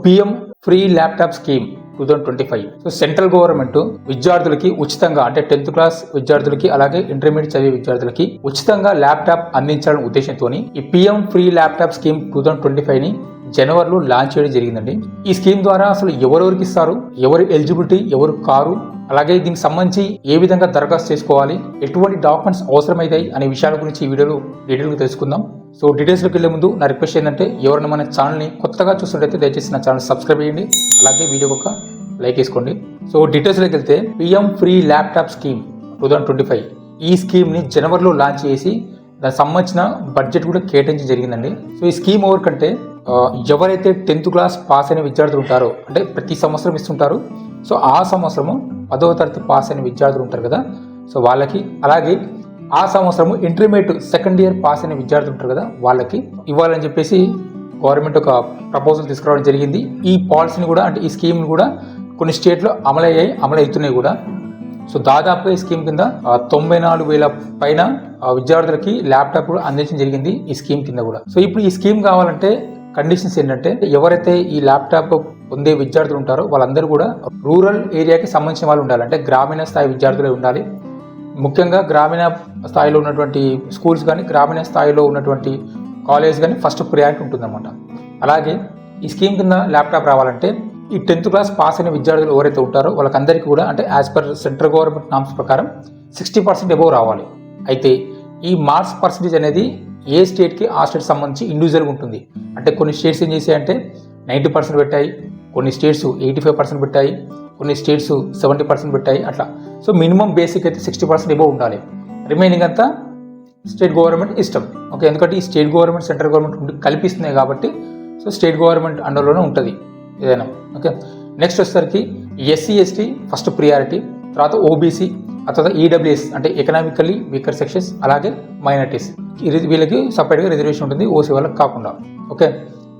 PM free laptop scheme 2025. So central government విద్యార్థులకి ఉచితంగా అంటే 10th క్లాస్ విద్యార్థులకి అలాగే ఇంటర్మీడియట్ చదివే విద్యార్థులకి ఉచితంగా ల్యాప్టాప్ అందించాలనే ఉద్దేశంతో ఈ పిఎం ఫ్రీ ల్యాప్టాప్ స్కీమ్ 2025 ని జనవరిలో లాంచ్ చేయడం జరిగిందండి. ఈ స్కీమ్ ద్వారా అసలు ఎవరెవరికి ఇస్తారు, ఎవరు ఎలిజిబిలిటీ, ఎవరు కారు, అలాగే దీనికి సంబంధించి ఏ విధంగా దరఖాస్తు చేసుకోవాలి, ఎటువంటి డాక్యుమెంట్స్ అవసరమైతాయి అనే విషయాల గురించి ఈ వీడియోలో డీటెయిల్గా తెలుసుకుందాం. సో డీటెయిల్స్లోకి వెళ్లే ముందు నా రిక్వెస్ట్ ఏంటంటే ఎవరైనా మన ఛానల్ని కొత్తగా చూస్తుంటే దయచేసి నా ఛానల్ సబ్స్క్రైబ్ చేయండి, అలాగే వీడియో ఒక లైక్ వేసుకోండి. సో డీటెయిల్స్లోకి వెళ్తే పిఎం ఫ్రీ ల్యాప్టాప్ స్కీమ్ 2025 ఈ స్కీమ్ని జనవరిలో లాంచ్ చేసి దానికి సంబంధించిన బడ్జెట్ కూడా కేటాయించడం జరిగిందండి. సో ఈ స్కీమ్ ఎవరికంటే ఎవరైతే 10th క్లాస్ పాస్ అయిన విద్యార్థులు ఉంటారో, అంటే ప్రతి సంవత్సరం ఇస్తుంటారు. సో ఆ సంవత్సరము 10వ తరగతి పాస్ అయిన విద్యార్థులు ఉంటారు కదా, సో వాళ్ళకి, అలాగే ఆ సంవత్సరము ఇంటర్మీడియట్ సెకండ్ ఇయర్ పాస్ అయిన విద్యార్థులు ఉంటారు కదా వాళ్ళకి ఇవ్వాలని చెప్పేసి గవర్నమెంట్ ఒక ప్రపోజల్ తీసుకురావడం జరిగింది. ఈ పాలసీని కూడా అంటే ఈ స్కీమ్ని కూడా కొన్ని స్టేట్లో అమలవుతున్నాయి కూడా. సో దాదాపుగా ఈ స్కీమ్ కింద 94,000 పైన విద్యార్థులకి ల్యాప్టాప్ కూడా అందించడం జరిగింది ఈ స్కీమ్ కింద కూడా. సో ఇప్పుడు ఈ స్కీమ్ కావాలంటే కండిషన్స్ ఏంటంటే ఎవరైతే ఈ ల్యాప్టాప్ పొందే విద్యార్థులు ఉంటారో వాళ్ళందరూ కూడా రూరల్ ఏరియాకి సంబంధించిన వాళ్ళు ఉండాలి, అంటే గ్రామీణ స్థాయి విద్యార్థులే ఉండాలి. ముఖ్యంగా గ్రామీణ స్థాయిలో ఉన్నటువంటి స్కూల్స్ కానీ గ్రామీణ స్థాయిలో ఉన్నటువంటి కాలేజ్ కానీ ఫస్ట్ ప్రియారిటీ ఉంటుందన్నమాట. అలాగే ఈ స్కీమ్ కింద ల్యాప్టాప్ రావాలంటే ఈ 10th క్లాస్ పాస్ అయిన విద్యార్థులు ఎవరైతే ఉంటారో వాళ్ళకందరికీ కూడా అంటే as per central government norms ప్రకారం 60% అబోవ్ రావాలి. అయితే ఈ మార్క్స్ పర్సంటేజ్ అనేది ఏ స్టేట్కి ఆ స్టేట్ సంబంధించి ఇండివిజువల్గా ఉంటుంది. అంటే కొన్ని స్టేట్స్ ఏం చేశాయంటే 90% పెట్టాయి, కొన్ని స్టేట్స్ 85% పెట్టాయి, కొన్ని స్టేట్స్ 70% పెట్టాయి అట్లా. సో మినిమం బేసిక్ అయితే 60% అబోవ్ ఉండాలి. రిమైనింగ్ అంతా స్టేట్ గవర్నమెంట్ ఇష్టం. ఓకే, ఎందుకంటే ఈ స్టేట్ గవర్నమెంట్ సెంట్రల్ గవర్నమెంట్ కల్పిస్తున్నాయి కాబట్టి సో స్టేట్ గవర్నమెంట్ అండర్లోనే ఉంటుంది ఏదైనా. ఓకే, నెక్స్ట్ వచ్చేసరికి ఎస్సీ ఎస్టీ ఫస్ట్ ప్రియారిటీ, తర్వాత ఓబీసీ, ఆ తర్వాత ఈడబ్ల్యూఎస్ అంటే ఎకనామికల్లీ వీకర్ సెక్షన్స్, అలాగే మైనారిటీస్ వీళ్ళకి సపరేట్గా రిజర్వేషన్ ఉంటుంది, ఓసీ వాళ్ళకి కాకుండా. ఓకే,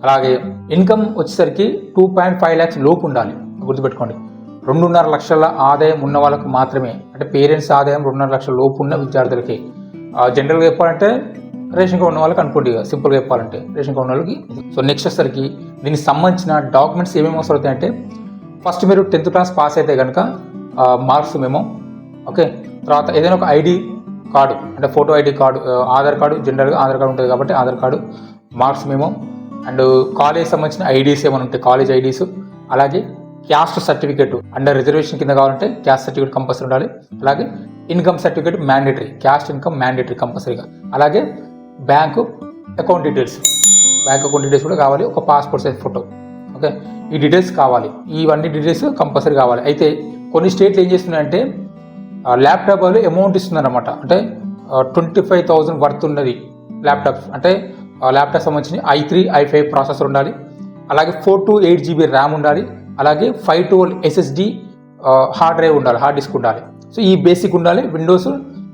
అలాగే ఇన్కమ్ వచ్చేసరికి 2.5 lakhs లోపు ఉండాలి, గుర్తుపెట్టుకోండి. 2.5 లక్షల ఆదాయం ఉన్న వాళ్ళకు మాత్రమే, అంటే పేరెంట్స్ ఆదాయం 2.5 లక్షల లోపు ఉన్న విద్యార్థులకి. జనరల్గా చెప్పాలంటే రేషన్ కార్డు ఉన్న వాళ్ళకి అనుకోండి, సింపుల్గా చెప్పాలంటే రేషన్ కార్డు ఉన్న వాళ్ళకి. సో నెక్స్ట్ వచ్చేసరికి దీనికి సంబంధించిన డాక్యుమెంట్స్ ఏమేమి అవసరం అవుతాయంటే ఫస్ట్ మీరు 10th క్లాస్ పాస్ అయితే కనుక మార్క్స్ మేమో, ఓకే, తర్వాత ఏదైనా ఒక ఐడి కార్డు అంటే photo ID card, Aadhaar card, జనరల్గా ఆధార్ కార్డు ఉంటుంది కాబట్టి Aadhaar card, marks memo, and college సంబంధించిన ఐడీస్ ఏమైనా ఉంటాయి కాలేజ్ ఐడీస్, అలాగే క్యాస్ట్ సర్టిఫికేట్ అండర్ రిజర్వేషన్ కింద కావాలంటే క్యాస్ట్ సర్టిఫికేట్ కంపల్సరీ ఉండాలి, అలాగే income certificate mandatory, caste income mandatory కంపల్సరీగా, అలాగే బ్యాంక్ అకౌంట్ డీటెయిల్స్ కూడా కావాలి, ఒక పాస్పోర్ట్ సైజ్ ఫోటో. ఓకే, ఈ డీటెయిల్స్ కావాలి, ఇవన్నీ డీటెయిల్స్ కంపల్సరీ కావాలి. అయితే కొన్ని స్టేట్లు ఏం చేస్తున్నాయంటే ల్యాప్టాప్ వాళ్ళు అమౌంట్ ఇస్తున్నారన్నమాట, అంటే 25,000 వర్త్ ఉన్నది ల్యాప్టాప్స్, అంటే ల్యాప్టాప్ సంబంధించి i3 i5 ప్రాసెసర్ ఉండాలి, అలాగే 4 to 8 GB ర్యామ్ ఉండాలి, అలాగే 512 SSD హార్డ్ డ్రైవ్ ఉండాలి, హార్డ్ డిస్క్ ఉండాలి. సో ఈ బేసిక్ ఉండాలి, విండోస్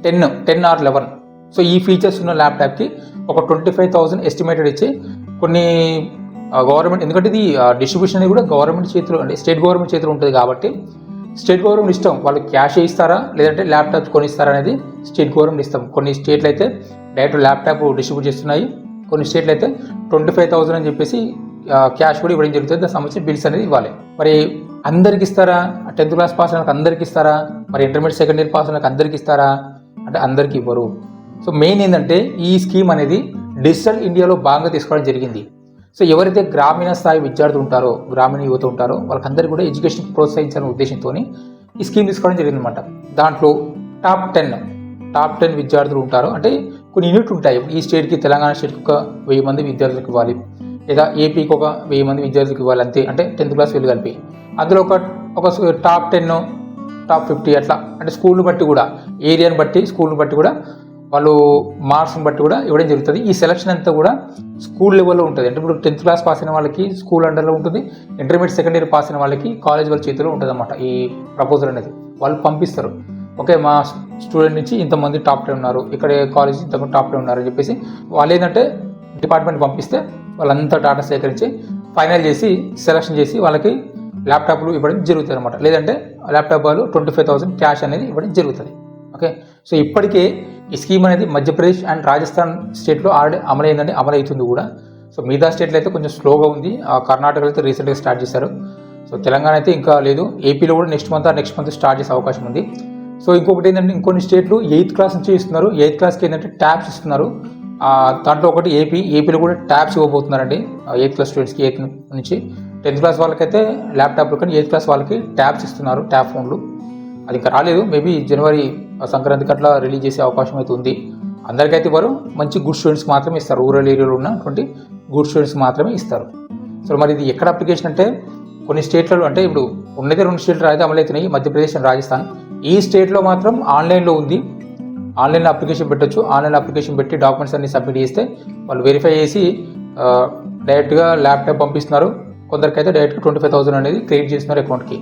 10 or 11. సో ఈ ఫీచర్స్ ఉన్న ల్యాప్టాప్కి ఒక 25,000 ఎస్టిమేటెడ్ ఇచ్చి కొన్ని గవర్నమెంట్, ఎందుకంటే ఇది డిస్ట్రిబ్యూషన్ అనేది కూడా గవర్నమెంట్ చేతిలో అంటే స్టేట్ గవర్నమెంట్ చేతిలో ఉంటుంది కాబట్టి స్టేట్ గవర్నమెంట్ ఇష్టం, వాళ్ళు క్యాష్ ఇస్తారా లేదంటే ల్యాప్టాప్స్ కొనిస్తారా అనేది స్టేట్ గవర్నమెంట్ ఇస్తాం. కొన్ని స్టేట్లు అయితే డైరెక్ట్ ల్యాప్టాప్ డిస్ట్రిబ్యూట్ చేస్తున్నాయి, కొన్ని స్టేట్లు అయితే 25,000 అని చెప్పేసి క్యాష్ కూడా ఇవ్వడం జరుగుతుంది, దానికి సంబంధించి బిల్స్ అనేది ఇవ్వాలి. మరి అందరికి ఇస్తారా? 10th క్లాస్ పాస్ అయిన అందరికి ఇస్తారా? మరి ఇంటర్మీడియట్ సెకండ్ ఇయర్ పాస్ అయిన అందరికి ఇస్తారా అంటే అందరికి ఇవ్వరు. సో మెయిన్ ఏంటంటే ఈ స్కీమ్ అనేది డిజిటల్ ఇండియాలో భాగంగా తీసుకోవడం జరిగింది. సో ఎవరైతే గ్రామీణ స్థాయి విద్యార్థులు ఉంటారో, గ్రామీణ యువత ఉంటారో వాళ్ళకందరికీ కూడా ఎడ్యుకేషన్ ప్రోత్సహించాలనే ఉద్దేశంతో ఈ స్కీమ్ తీసుకోవడం జరిగింది అనమాట. దాంట్లో టాప్ 10 విద్యార్థులు ఉంటారు, అంటే కొన్ని యూనిట్లు ఉంటాయి. ఈ స్టేట్కి తెలంగాణ స్టేట్కి ఒక 1000 మంది విద్యార్థులకు ఇవ్వాలి, లేదా ఏపీకి ఒక 1000 మంది విద్యార్థులకు ఇవ్వాలి అంతే, అంటే 10th క్లాస్ వీళ్ళు కలిపి. అందులో ఒక టాప్ 10 టాప్ 50 అట్లా, అంటే స్కూల్ని బట్టి కూడా, ఏరియాని బట్టి, స్కూల్ని బట్టి కూడా వాళ్ళు మార్క్స్ని బట్టి కూడా ఇవ్వడం జరుగుతుంది. ఈ సెలక్షన్ అంతా కూడా స్కూల్ లెవెల్లో ఉంటుంది. అంటే ఇప్పుడు 10th క్లాస్ పాస్ అయిన వాళ్ళకి స్కూల్ అండర్లో ఉంటుంది, ఇంటర్మీడియట్ సెకండ్ ఇయర్ పాస్ అయిన వాళ్ళకి కాలేజ్ వాళ్ళ చేతిలో ఉంటుంది అన్నమాట. ఈ ప్రపోజల్ అనేది వాళ్ళు పంపిస్తారు, ఓకే మా స్టూడెంట్ నుంచి ఇంతమంది టాప్ 10 ఉన్నారు, ఇక్కడ కాలేజ్ ఇంతమంది టాప్ 10 ఉన్నారు అని చెప్పేసి వాళ్ళు ఏంటంటే డిపార్ట్మెంట్ పంపిస్తే వాళ్ళంతా డాటా సేకరించి ఫైనల్ చేసి సెలక్షన్ చేసి వాళ్ళకి ల్యాప్టాప్లు ఇవ్వడం జరుగుతుంది అనమాట. లేదంటే ల్యాప్టాప్ వాళ్ళు 25,000 క్యాష్ అనేది ఇవ్వడం జరుగుతుంది. ఓకే, సో ఇప్పటికే ఈ స్కీమ్ అనేది మధ్యప్రదేశ్ అండ్ రాజస్థాన్ స్టేట్లో ఆల్రెడీ అమలైందండి, అమలవుతుంది కూడా. సో మిగతా స్టేట్లో అయితే కొంచెం స్లోగా ఉంది. కర్ణాటకలో అయితే రీసెంట్గా స్టార్ట్ చేశారు. సో తెలంగాణ అయితే ఇంకా లేదు. ఏపీలో కూడా నెక్స్ట్ మంత్ స్టార్ట్ చేసే అవకాశం ఉంది. సో ఇంకొకటి ఏంటంటే ఇంకొన్ని స్టేట్లు 8th క్లాస్ నుంచి ఇస్తున్నారు. 8th క్లాస్కి ఏంటంటే ట్యాబ్స్ ఇస్తున్నారు. దాంట్లో ఒకటి ఏపీలో కూడా ట్యాబ్స్ ఇవ్వబోతున్నారండి 8th క్లాస్ స్టూడెంట్స్కి. 8th నుంచి 10th క్లాస్ వాళ్ళకైతే ల్యాప్టాప్లు, కానీ 8th క్లాస్ వాళ్ళకి ట్యాబ్స్ ఇస్తున్నారు, ట్యాబ్ ఫోన్లు. అది ఇంకా రాలేదు. మేబీ జనవరి సంక్రాంతికి అట్లా రిలీజ్ చేసే అవకాశం అయితే ఉంది. అందరికైతే వారు మంచి గుడ్ స్టూడెంట్స్కి మాత్రమే ఇస్తారు. రూరల్ ఏరియాలో ఉన్నటువంటి గుడ్ స్టూడెంట్స్కి మాత్రమే ఇస్తారు. సో మరి ఇది ఎక్కడ అప్లికేషన్ అంటే కొన్ని స్టేట్లలో, అంటే ఇప్పుడు ఉన్నదే 2 స్టేట్లు అయితే అమలవుతున్నాయి, మధ్యప్రదేశ్ అండ్ రాజస్థాన్. ఈ స్టేట్లో మాత్రం ఆన్లైన్లో ఉంది. ఆన్లైన్లో అప్లికేషన్ పెట్టొచ్చు. ఆన్లైన్లో అప్లికేషన్ పెట్టి డాక్యుమెంట్స్ అన్ని సబ్మిట్ చేస్తే వాళ్ళు వెరిఫై చేసి డైరెక్ట్గా ల్యాప్టాప్ పంపిస్తున్నారు. కొందరికైతే డైరెక్ట్గా 25,000 అనేది క్రెడిట్ చేస్తున్నారు అకౌంట్కి.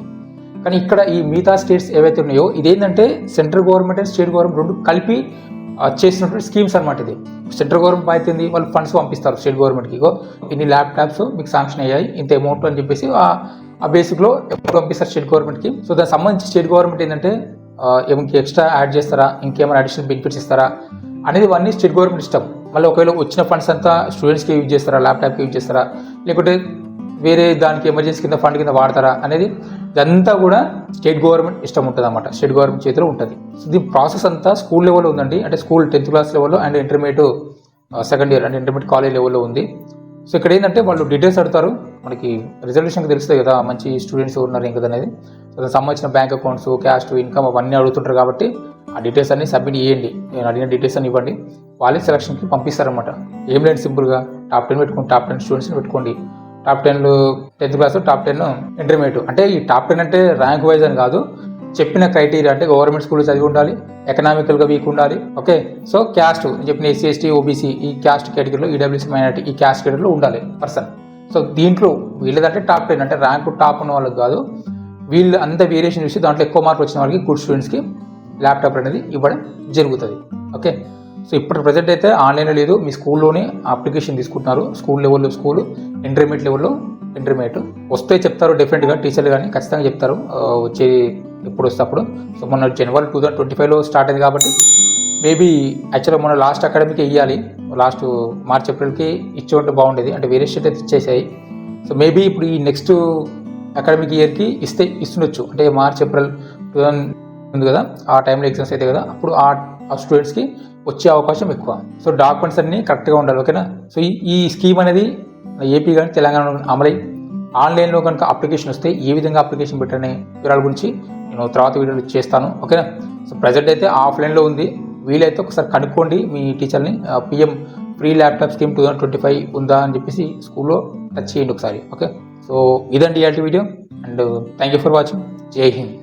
కానీ ఇక్కడ ఈ మిగతా స్టేట్స్ ఏవైతే ఉన్నాయో ఇదేంటంటే central government and state government రెండు కలిపి చేసినటువంటి స్కీమ్స్ అనమాట. ఇది సెంట్రల్ గవర్నమెంట్ అయితే వాళ్ళు ఫండ్స్ పంపిస్తారు స్టేట్ గవర్నమెంట్కి. ఇన్ని ల్యాప్టాప్స్ మీకు శాంక్షన్ అయ్యాయి, ఇంత అమౌంట్ అని చెప్పేసి ఆ బేసిక్లో ఎప్పుడు పంపిస్తారు స్టేట్ గవర్నమెంట్కి. సో దానికి సంబంధించి స్టేట్ గవర్నమెంట్ ఏంటంటే ఏమైనా ఎక్స్ట్రా యాడ్ చేస్తారా, ఇంకేమైనా అడిషనల్ బెనిఫిట్స్ ఇస్తారా అనేది అన్నీ స్టేట్ గవర్నమెంట్ ఇష్టం. మళ్ళీ ఒకవేళ వచ్చిన ఫండ్స్ అంతా స్టూడెంట్స్కి యూజ్ చేస్తారా, ల్యాప్టాప్కి యూజ్ చేస్తారా, లేకుంటే వేరే దానికి ఎమర్జెన్సీ కింద ఫండ్ కింద వాడతారా అనేది ఇదంతా కూడా స్టేట్ గవర్నమెంట్ ఇష్టం ఉంటుంది అన్నమాట. స్టేట్ గవర్నమెంట్ చేతిలో ఉంటుంది. సో దీని ప్రాసెస్ అంతా స్కూల్ లెవెల్లో ఉందండి. అంటే స్కూల్ 10th క్లాస్ లెవెల్లో అండ్ ఇంటర్మీడియట్ సెకండ్ ఇయర్ అంటే ఇంటర్మీడియట్ కాలేజ్ లెవెల్లో ఉంది. సో ఇక్కడ ఏంటంటే వాళ్ళు డీటెయిల్స్ అడుగుతారు. మనకి రిజల్యూషన్కి తెలుస్తుంది కదా మంచి స్టూడెంట్స్ ఉన్నారు ఇంకా అనేది. సో దానికి సంబంధించిన బ్యాంక్ అకౌంట్స్, క్యాస్ట్, ఇన్కమ్ అవన్నీ అడుగుతుంటారు. కాబట్టి ఆ డీటెయిల్స్ అన్ని సబ్మిట్ చేయండి. నేను అడిగిన డీటెయిల్స్ అన్ని ఇవ్వండి. వాళ్ళే సెలక్షన్కి పంపిస్తారనమాట. ఏం లేదు, సింపుల్గా టాప్ 10 పెట్టుకోండి, టాప్ 10 స్టూడెంట్స్ని పెట్టుకోండి. Top 10 10th class, top 10 intermediate. అంటే ఈ టాప్ 10 అంటే ర్యాంక్ వైజ్ అని కాదు, చెప్పిన క్రైటీరియా. అంటే గవర్నమెంట్ స్కూల్ చదివి ఉండాలి, ఎకనామికల్గా వీక్ ఉండాలి. ఓకే, సో క్యాస్ట్ చెప్పిన ఎస్సీ, ఎస్టీ, ఓబీసీ ఈ క్యాస్ట్ కేటగిరీలో, ఈడబ్ల్యూసీ మైనారిటీ ఈ క్యాస్ట్ కేటగిరీలో ఉండాలి పర్సన్. సో దీంట్లో వీళ్ళదంటే టాప్ 10 అంటే ర్యాంకు టాప్ ఉన్న వాళ్ళకి కాదు, వీళ్ళు అంత వేరియేషన్ చూసి దాంట్లో ఎక్కువ మార్కులు వచ్చిన వాళ్ళకి గుడ్ స్టూడెంట్స్కి ల్యాప్టాప్ అనేది ఇవ్వడం జరుగుతుంది. ఓకే, సో ఇప్పుడు ప్రజెంట్ అయితే ఆన్లైన్లో లేదు, మీ స్కూల్లోనే అప్లికేషన్ తీసుకుంటున్నారు. స్కూల్ లెవెల్లో స్కూల్, ఇంటర్మీడియట్ లెవెల్లో ఇంటర్మీడియట్. వస్తే చెప్తారు డెఫినెట్గా, టీచర్లు కానీ ఖచ్చితంగా చెప్తారు వచ్చే ఎప్పుడు వస్తే అప్పుడు. సో మొన్న జనవరి 2025లో స్టార్ట్ అయింది కాబట్టి మేబీ యాక్చువల్గా మొన్న లాస్ట్ అకాడమీకి ఇవ్వాలి, లాస్ట్ మార్చ్ ఏప్రిల్కి ఇచ్చే ఉంటే బాగుండేది. అంటే వేరే స్టేట్ అయితే ఇచ్చేసాయి. సో మేబీ ఇప్పుడు ఈ నెక్స్ట్ అకాడమిక్ ఇయర్కి ఇస్తుండొచ్చు. అంటే మార్చ్ ఏప్రిల్ 2000 ఉంది కదా, ఆ టైంలో ఎగ్జామ్స్ అయితే కదా, అప్పుడు ఆ స్టూడెంట్స్కి వచ్చే అవకాశం ఎక్కువ. సో డాక్యుమెంట్స్ అన్నీ కరెక్ట్గా ఉండాలి. ఓకేనా. సో ఈ స్కీమ్ అనేది ఏపీ కానీ తెలంగాణ అమలై ఆన్లైన్లో కనుక అప్లికేషన్ వస్తే ఏ విధంగా అప్లికేషన్ పెట్టనే వివరాల గురించి నేను తర్వాత వీడియోలో చేస్తాను. ఓకేనా. సో ప్రజెంట్ అయితే ఆఫ్లైన్లో ఉంది. వీలైతే ఒకసారి కనుక్కోండి మీ టీచర్ని. పిఎం ఫ్రీ ల్యాప్టాప్ స్కీమ్ 2025 ఉందా అని చెప్పేసి స్కూల్లో టచ్ చేయండి ఒకసారి. ఓకే, సో ఇదండి ఇయాల్టి video and thank you for watching. Jai Hind.